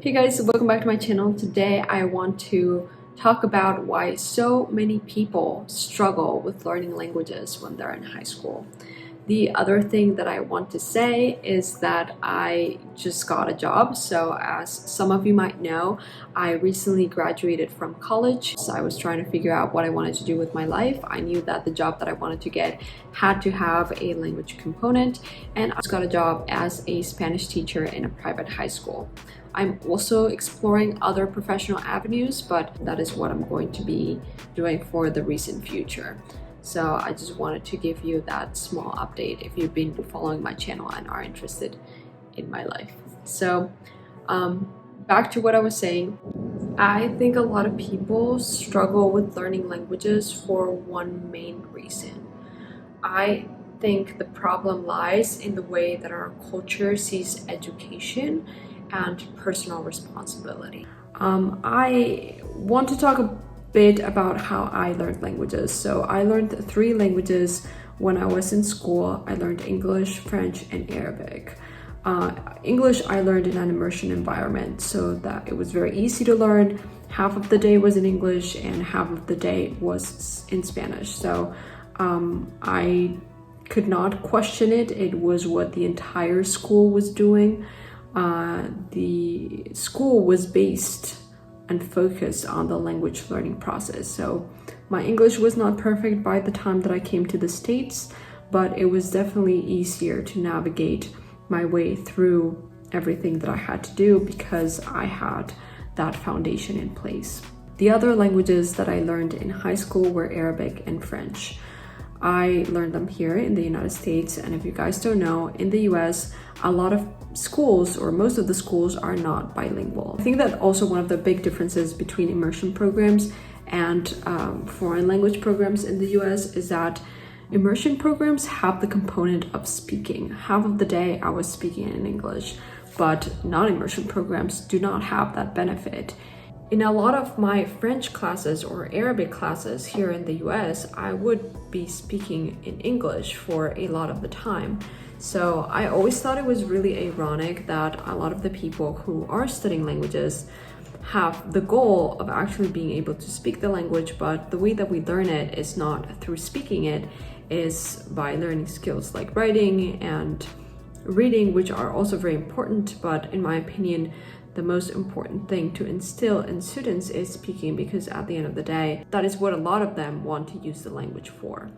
Hey guys, welcome back to my channel. Today I want to talk about why so many people struggle with learning languages when they're in high school. The other thing that I want to say is that I just got a job. So as some of you might know, I recently graduated from college. So I was trying to figure out what I wanted to do with my life. I knew that the job that I wanted to get had to have a language component, and I just got a job as a Spanish teacher in a private high school. I'm also exploring other professional avenues, but that is what I'm going to be doing for the recent future. So I just wanted to give you that small update if you've been following my channel and are interested in my life. So back to what I was saying. I think a lot of people struggle with learning languages for one main reason. I think the problem lies in the way that our culture sees education and personal responsibility. I want to talk a bit about how I learned languages. So I learned 3 languages when I was in school. I learned English, French, and Arabic. English I learned in an immersion environment, so that it was very easy to learn. Half of the day was in English and half of the day was in Spanish. So I could not question it. It was what the entire school was doing. The school was based and focused on the language learning process. So my English was not perfect by the time that I came to the States, but it was definitely easier to navigate my way through everything that I had to do because I had that foundation in place. The other languages that I learned in high school were Arabic and French. I learned them here in the United States, and if you guys don't know, in the US, a lot of schools, or most of the schools, are not bilingual. I think that also one of the big differences between immersion programs and foreign language programs in the US is that immersion programs have the component of speaking. Half of the day I was speaking in English, but non-immersion programs do not have that benefit. In a lot of my French classes or Arabic classes here in the US, I would be speaking in English for a lot of the time. So I always thought it was really ironic that a lot of the people who are studying languages have the goal of actually being able to speak the language, but the way that we learn it is not through speaking it, is by learning skills like writing and reading, which are also very important, but in my opinion, the most important thing to instill in students is speaking, because at the end of the day, that is what a lot of them want to use the language for.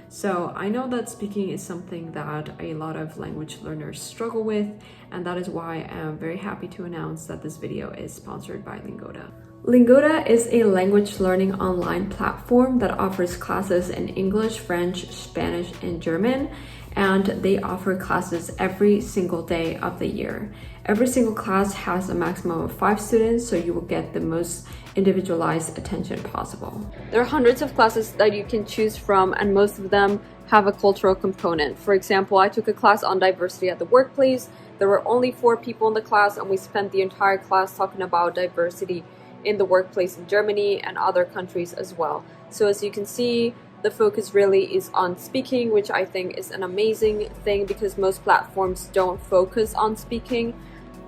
So I know that speaking is something that a lot of language learners struggle with, and that is why I am very happy to announce that this video is sponsored by Lingoda. Lingoda is a language learning online platform that offers classes in English, French, Spanish, and German, and they offer classes every single day of the year. Every single class has a maximum of 5 students, so you will get the most individualized attention possible. There are hundreds of classes that you can choose from, and most of them have a cultural component. For example, I took a class on diversity at the workplace. There were only 4 people in the class, and we spent the entire class talking about diversity in the workplace in Germany and other countries as well. So as you can see, the focus really is on speaking, which I think is an amazing thing because most platforms don't focus on speaking,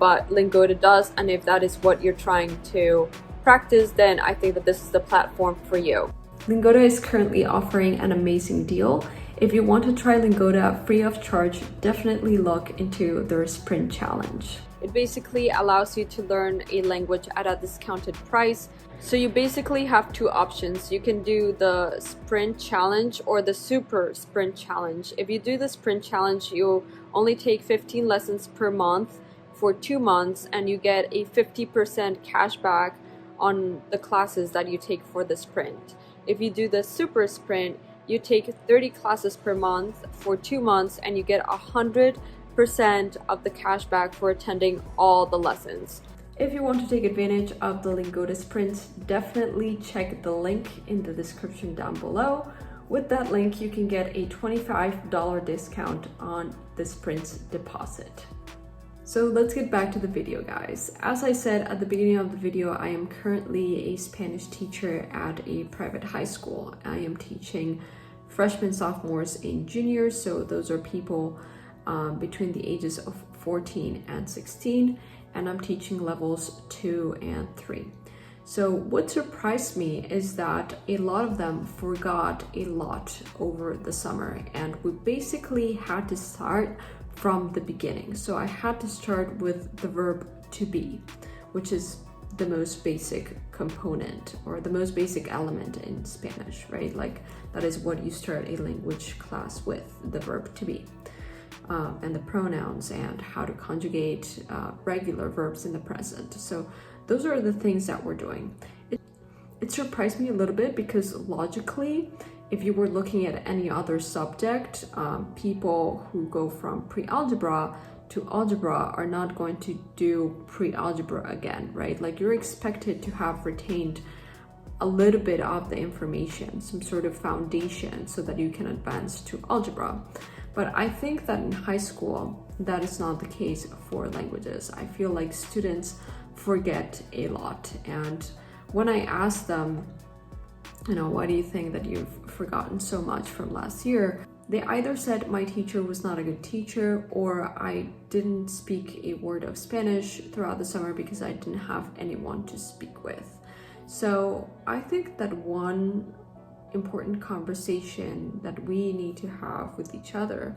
but Lingoda does. And if that is what you're trying to practice, then I think that this is the platform for you. Lingoda is currently offering an amazing deal. If you want to try Lingoda free of charge, definitely look into their Sprint Challenge. It basically allows you to learn a language at a discounted price. So you basically have 2 options. You can do the Sprint Challenge or the Super Sprint Challenge. If you do the Sprint Challenge, you only take 15 lessons per month for 2 months, and you get a 50% cash back on the classes that you take for the sprint. If you do the Super Sprint, you take 30 classes per month for 2 months, and you get 100% of the cash back for attending all the lessons. If you want to take advantage of the Lingoda Sprint, definitely check the link in the description down below. With that link, you can get a $25 discount on the Sprint deposit. So let's get back to the video, guys. As I said at the beginning of the video, I am currently a Spanish teacher at a private high school. I am teaching freshmen, sophomores, and juniors, so those are people between the ages of 14 and 16. and I'm teaching levels 2 and 3. So what surprised me is that a lot of them forgot a lot over the summer, and we basically had to start from the beginning. So I had to start with the verb to be, which is the most basic component or the most basic element in Spanish, right? Like that is what you start a language class with, the verb to be. And the pronouns and how to conjugate regular verbs in the present. So those are the things that we're doing. It surprised me a little bit because logically, if you were looking at any other subject, people who go from pre-algebra to algebra are not going to do pre-algebra again, right? Like you're expected to have retained a little bit of the information, some sort of foundation so that you can advance to algebra. But I think that in high school, that is not the case for languages. I feel like students forget a lot. And when I ask them, why do you think that you've forgotten so much from last year? They either said my teacher was not a good teacher, or I didn't speak a word of Spanish throughout the summer because I didn't have anyone to speak with. So I think that one important conversation that we need to have with each other,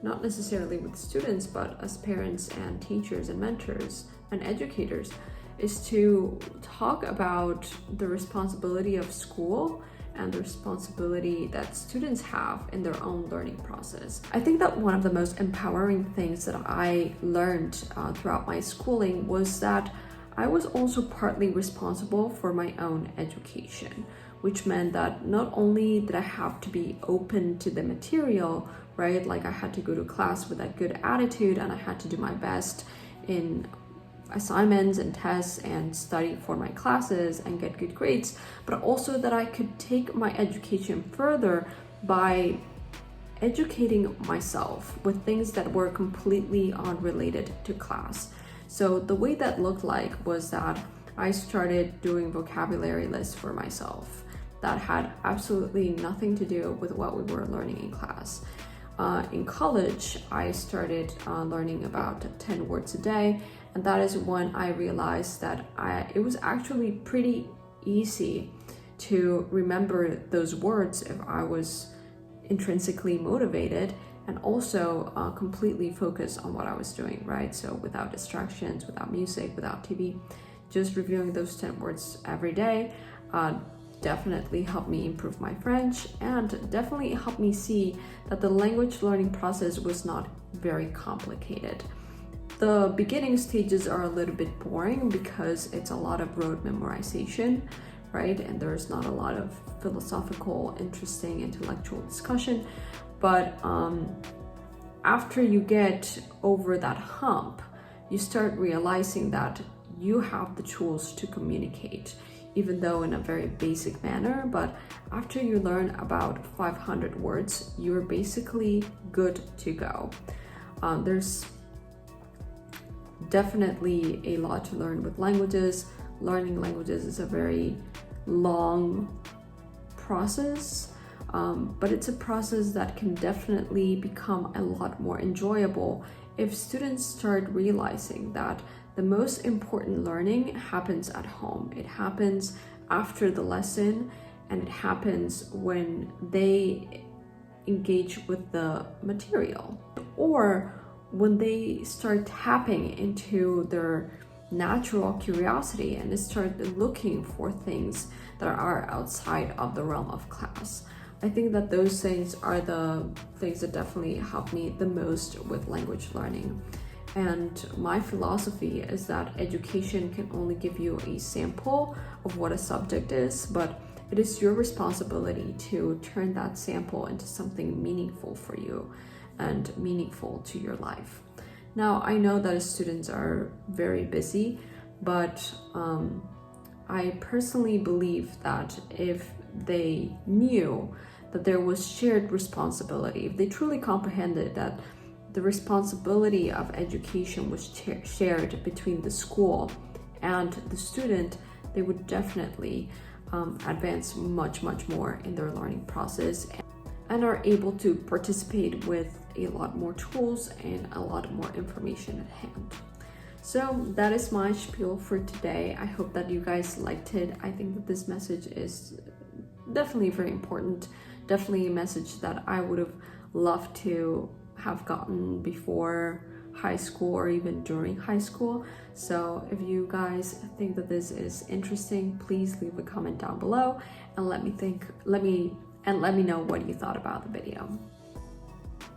not necessarily with students, but as parents and teachers and mentors and educators, is to talk about the responsibility of school and the responsibility that students have in their own learning process. I think that one of the most empowering things that I learned throughout my schooling was that I was also partly responsible for my own education, which meant that not only did I have to be open to the material, right? Like I had to go to class with a good attitude and I had to do my best in assignments and tests and study for my classes and get good grades, but also that I could take my education further by educating myself with things that were completely unrelated to class. So the way that looked like was that I started doing vocabulary lists for myself that had absolutely nothing to do with what we were learning in class. In college, I started learning about 10 words a day, and that is when I realized that it was actually pretty easy to remember those words if I was intrinsically motivated and also completely focused on what I was doing, right? So without distractions, without music, without TV, just reviewing those 10 words every day definitely helped me improve my French and definitely helped me see that the language learning process was not very complicated. The beginning stages are a little bit boring because it's a lot of rote memorization, right? And there's not a lot of philosophical, interesting, intellectual discussion. But after you get over that hump, you start realizing that you have the tools to communicate, even though in a very basic manner. But after you learn about 500 words, you're basically good to go. There's definitely a lot to learn with languages. Learning languages is a very long process, but it's a process that can definitely become a lot more enjoyable if students start realizing that the most important learning happens at home. It happens after the lesson, and it happens when they engage with the material, or when they start tapping into their natural curiosity and they start looking for things that are outside of the realm of class. I think that those things are the things that definitely help me the most with language learning. And my philosophy is that education can only give you a sample of what a subject is, but it is your responsibility to turn that sample into something meaningful for you and meaningful to your life. Now, I know that students are very busy, but I personally believe that if they knew that there was shared responsibility, if they truly comprehended that the responsibility of education was shared between the school and the student, they would definitely advance much more in their learning process and are able to participate with a lot more tools and a lot more information at hand. So that is my spiel for today. I hope that you guys liked it. I think that this message is definitely very important, definitely a message that I would have loved to have gotten before high school or even during high school. So if you guys think that this is interesting, please leave a comment down below and let me know what you thought about the video.